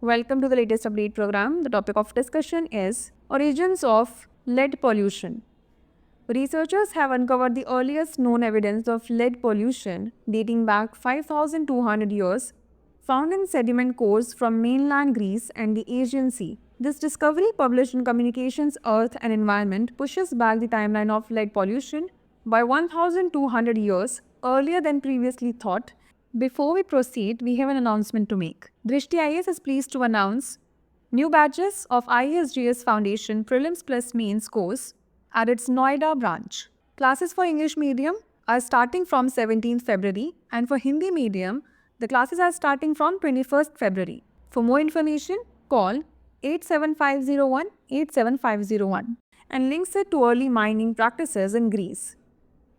Welcome to the latest update program. The topic of discussion is origins of lead pollution. Researchers have uncovered the earliest known evidence of lead pollution dating back 5,200 years, found in sediment cores from mainland Greece and the Aegean Sea. This discovery, published in Communications, Earth and Environment, pushes back the timeline of lead pollution by 1,200 years earlier than previously thought. Before we proceed, we have an announcement to make. Drishti IAS is pleased to announce new batches of IASGS Foundation Prelims Plus Mains course at its Noida branch. Classes for English medium are starting from 17th February and for Hindi medium, the classes are starting from 21st February. For more information, call 87501 and links it to early mining practices in Greece.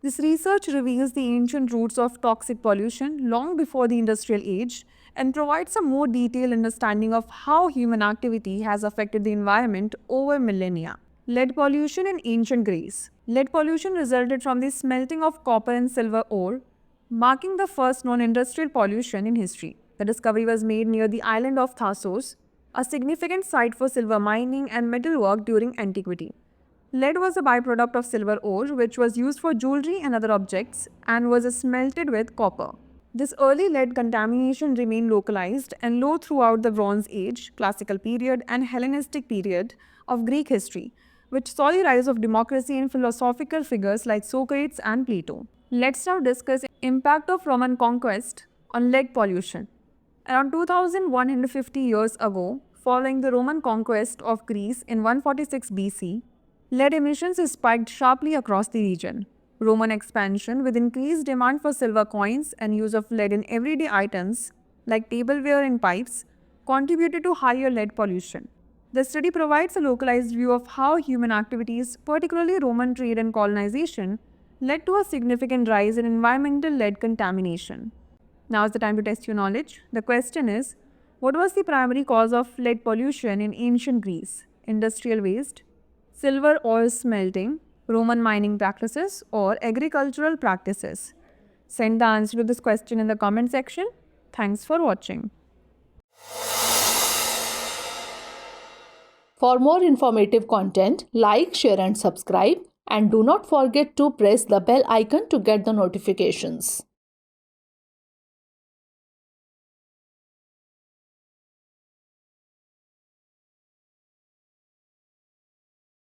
This research reveals the ancient roots of toxic pollution long before the industrial age and provides a more detailed understanding of how human activity has affected the environment over millennia. Lead pollution in ancient Greece. Lead pollution resulted from the smelting of copper and silver ore, marking the first known industrial pollution in history. The discovery was made near the island of Thasos, a significant site for silver mining and metalwork during antiquity. Lead was a byproduct of silver ore, which was used for jewelry and other objects and was smelted with copper. This early lead contamination remained localized and low throughout the Bronze Age, Classical period, and Hellenistic period of Greek history, which saw the rise of democracy and philosophical figures like Socrates and Plato. Let's now discuss impact of Roman conquest on lead pollution. Around 2150 years ago, following the Roman conquest of Greece in 146 BC, lead emissions spiked sharply across the region. Roman expansion, with increased demand for silver coins and use of lead in everyday items like tableware and pipes, contributed to higher lead pollution. The study provides a localized view of how human activities, particularly Roman trade and colonization, led to a significant rise in environmental lead contamination. Now is the time to test your knowledge. The question is, what was the primary cause of lead pollution in ancient Greece? Industrial waste, silver ore smelting, Roman mining practices, or agricultural practices? Send the answer to this question in the comment section. Thanks for watching. For more informative content, like, share and subscribe, and do not forget to press the bell icon to get the notifications.